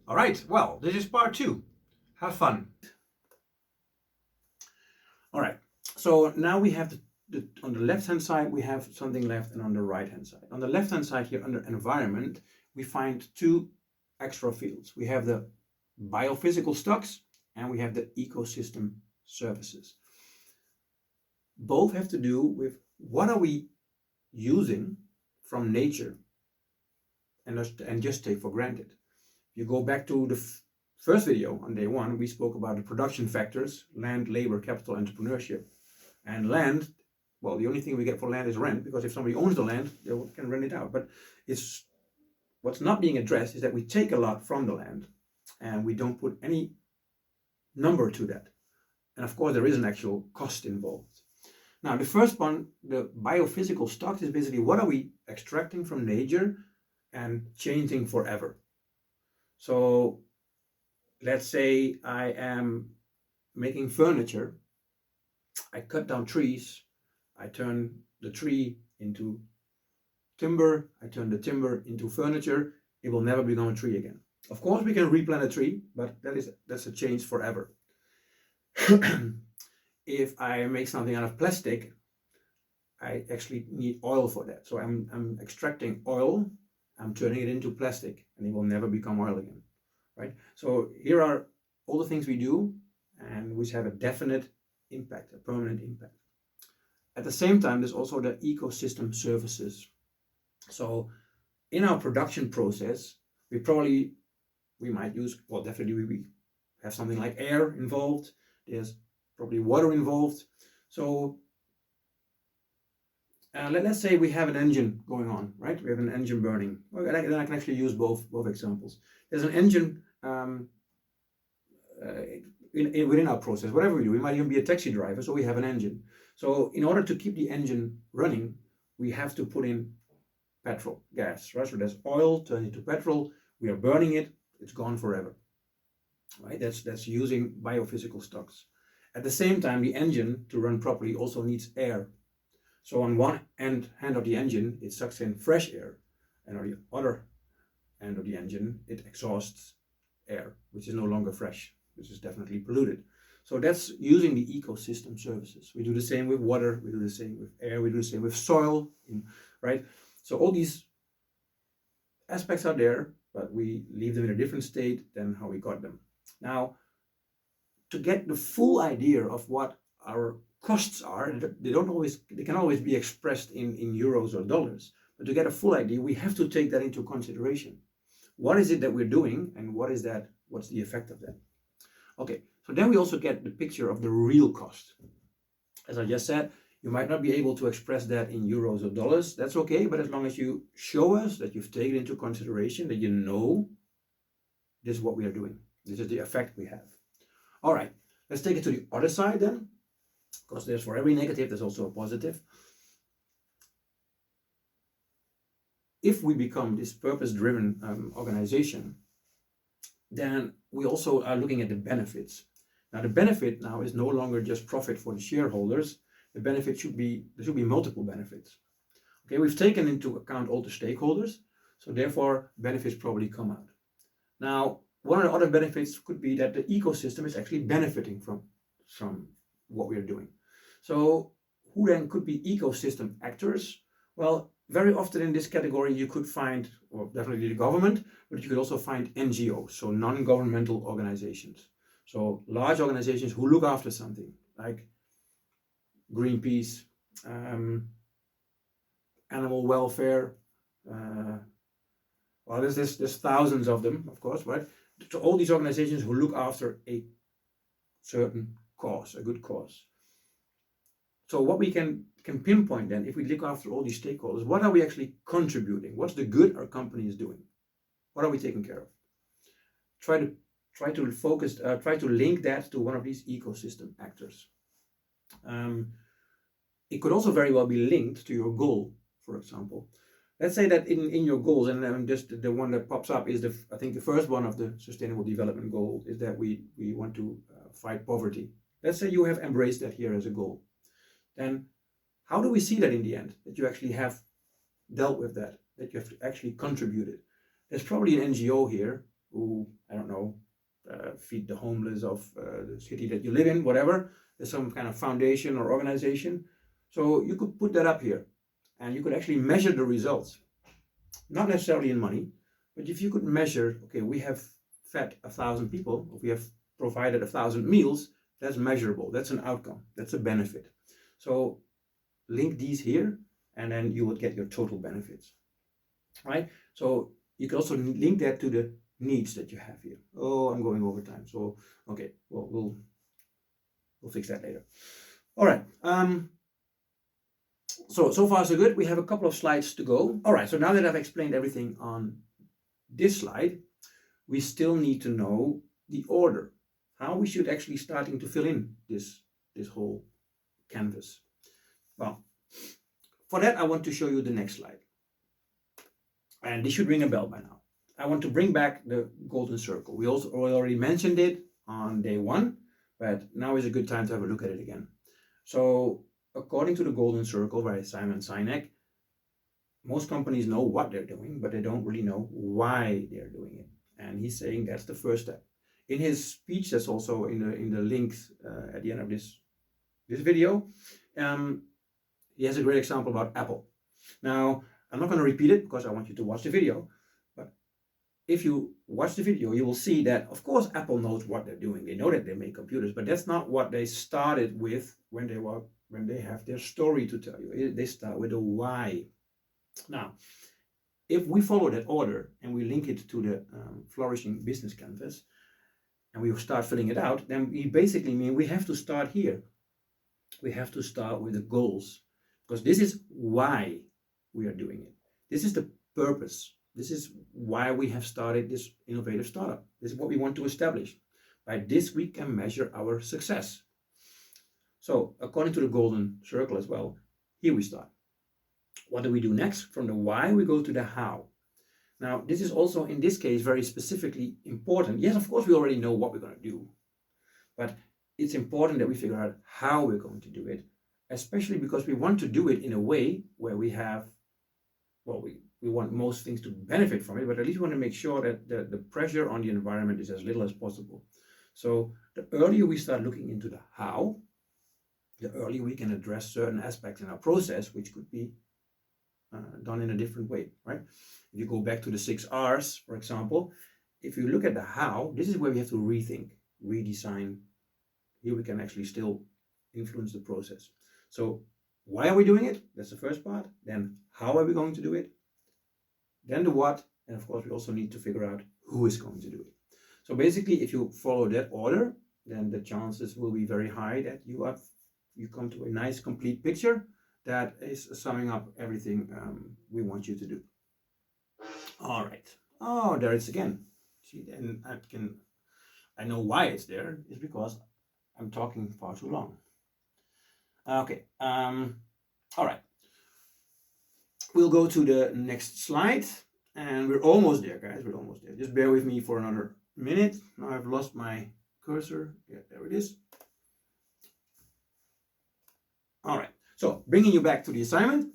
All right, well, this is part 2. Have fun. All right, so now we have on the left-hand side, we have something left, and on the right-hand side. On the left-hand side here, under environment, we find 2 extra fields. We have the biophysical stocks and we have the ecosystem services. Both have to do with what are we using from nature and just take for granted. If you go back to the first video on day 1, we spoke about the production factors: land, labor, capital, entrepreneurship. And land, well, the only thing we get for land is rent, because if somebody owns the land, they can rent it out. But it's what's not being addressed is that we take a lot from the land and we don't put any number to that. And of course, there is an actual cost involved. Now, the first one, the biophysical stocks, is basically what are we extracting from nature and changing forever. So let's say I am making furniture. I cut down trees. I turn the tree into timber. I turn the timber into furniture. It will never become a tree again. Of course, we can replant a tree, but that's a change forever. If I make something out of plastic, I actually need oil for that. So I'm extracting oil, I'm turning it into plastic, and it will never become oil again, right? So here are all the things we do and which have a definite impact, a permanent impact. At the same time, there's also the ecosystem services. So in our production process, we might use, well, definitely we have something like air involved. There's probably water involved. So let's say we have an engine going on, right? We have an engine burning. Well, then I can actually use both examples. There's an engine within our process, whatever we do. We might even be a taxi driver, so we have an engine. So in order to keep the engine running, we have to put in petrol, gas, right? So there's oil turned into petrol. We are burning it. It's gone forever, right? That's using biophysical stocks. At the same time, the engine, to run properly, also needs air. So on one hand of the engine, it sucks in fresh air, and on the other end of the engine, it exhausts air, which is no longer fresh, which is definitely polluted. So that's using the ecosystem services. We do the same with water, we do the same with air, we do the same with soil, right? So all these aspects are there, but we leave them in a different state than how we got them. Now, to get the full idea of what our costs are, they can always be expressed in euros or dollars. But to get a full idea, we have to take that into consideration. What is it that we're doing, and what's the effect of that? Okay, so then we also get the picture of the real cost. As I just said, you might not be able to express that in euros or dollars. That's okay, but as long as you show us that you've taken into consideration, that you know this is what we are doing. This is the effect we have. All right, let's take it to the other side then, because there's for every negative, there's also a positive. If we become this purpose-driven organization, then we also are looking at the benefits. Now, the benefit now is no longer just profit for the shareholders. The benefit there should be multiple benefits. Okay, we've taken into account all the stakeholders, so therefore benefits probably come out. Now, one of the other benefits could be that the ecosystem is actually benefiting from what we are doing. So who then could be ecosystem actors? Well, very often in this category you could find, well, definitely the government, but you could also find NGOs, so non-governmental organizations. So large organizations who look after something, like Greenpeace, animal welfare. Well, there's thousands of them, of course, right? So all these organizations who look after a certain cause, a good cause. So what we can pinpoint then, if we look after all these stakeholders, what are we actually contributing? What's the good our company is doing? What are we taking care of? Try to link that to one of these ecosystem actors. It could also very well be linked to your goal, for example. Let's say that in your goals, and just the one that pops up is I think the first one of the Sustainable Development Goal is that we want to fight poverty. Let's say you have embraced that here as a goal. Then how do we see that in the end, that you actually have dealt with that you have actually contributed? There's probably an NGO here who, I don't know, feed the homeless of the city that you live in, whatever. There's some kind of foundation or organization. So you could put that up here and you could actually measure the results. Not necessarily in money, but if you could measure, okay, we have fed 1,000 people, we have provided 1,000 meals, that's measurable, that's an outcome, that's a benefit. So link these here and then you would get your total benefits, right? So you can also link that to the needs that you have here. Oh, I'm going over time. So, okay, well, we'll fix that later. All right. So far so good. We have a couple of slides to go. All right. So now that I've explained everything on this slide, we still need to know the order, how we should actually starting to fill in this whole canvas. Well, for that, I want to show you the next slide. And this should ring a bell by now. I want to bring back the golden circle. We already mentioned it on day one, but now is a good time to have a look at it again. So according to the golden circle by Simon Sinek, most companies know what they're doing, but they don't really know why they're doing it. And he's saying that's the first step. In his speech, that's also in the links at the end of this video, he has a great example about Apple. Now, I'm not going to repeat it because I want you to watch the video. But if you watch the video, you will see that, of course, Apple knows what they're doing. They know that they make computers, but that's not what they started with when they have their story to tell you. They start with a why. Now, if we follow that order and we link it to the flourishing business canvas and we start filling it out, then we basically mean we have to start here. We have to start with the goals because this is why we are doing it. This is the purpose. This is why we have started this innovative startup. This is what we want to establish. By this, we can measure our success. So according to the golden circle as well, here we start. What do we do next? From the why, we go to the how. Now, this is also, in this case, very specifically important. Yes, of course, we already know what we're going to do. But it's important that we figure out how we're going to do it, especially because we want to do it in a way where we have, well, we want most things to benefit from it, but at least we want to make sure that the pressure on the environment is as little as possible. So the earlier we start looking into the how, the earlier we can address certain aspects in our process, which could be done in a different way, right? If you go back to the 6 R's, for example, if you look at the how, this is where we have to rethink, redesign. Here we can actually still influence the process. So why are we doing it? That's the first part. Then how are we going to do it? Then the what, and of course we also need to figure out who is going to do it. So basically, if you follow that order, then the chances will be very high that you come to a nice complete picture that is summing up everything we want you to do. All right. Oh, there it's again. See, and I know why it's there. It's because I'm talking far too long. Okay. All right. We'll go to the next slide, and we're almost there, guys. We're almost there. Just bear with me for another minute. Now I've lost my cursor. Yeah, there it is. All right. So bringing you back to the assignment.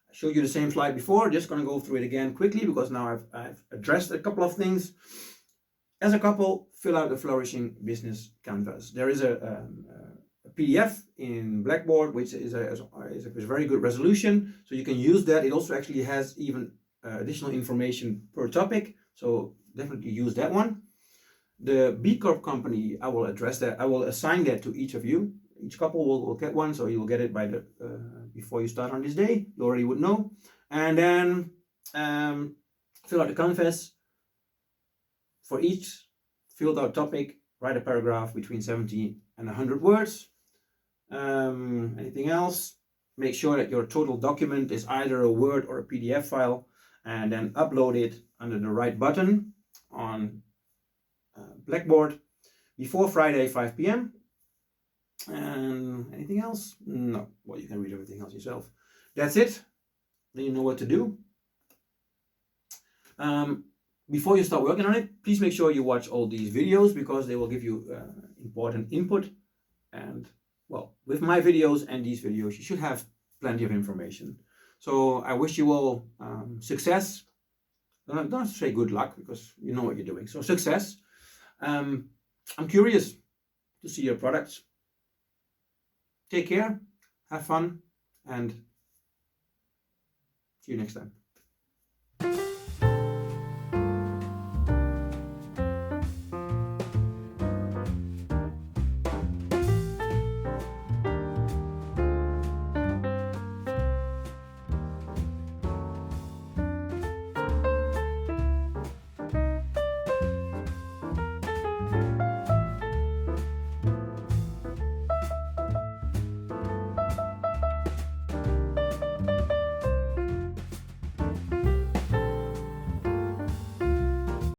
I showed you the same slide before. Just going to go through it again quickly because now I've addressed a couple of things. As a couple, fill out the flourishing business canvas. There is a PDF in Blackboard, which is a very good resolution. So you can use that. It also actually has even additional information per topic. So definitely use that one. The B Corp company, I will address that. I will assign that to each of you. Each couple will get one, so you will get it by the before you start on this day. You already would know. And then fill out the canvas. For each filled out topic, write a paragraph between 70 and 100 words. Anything else? Make sure that your total document is either a Word or a PDF file, and then upload it under the right button on Blackboard before Friday 5 p.m. And anything else? No. Well, you can read everything else yourself. That's it. Then you know what to do. Before you start working on it, please make sure you watch all these videos because they will give you important input. And well, with my videos and these videos, you should have plenty of information. So I wish you all success. don't have to say good luck because you know what you're doing. So success. I'm curious to see your products. Take care, have fun, and see you next time.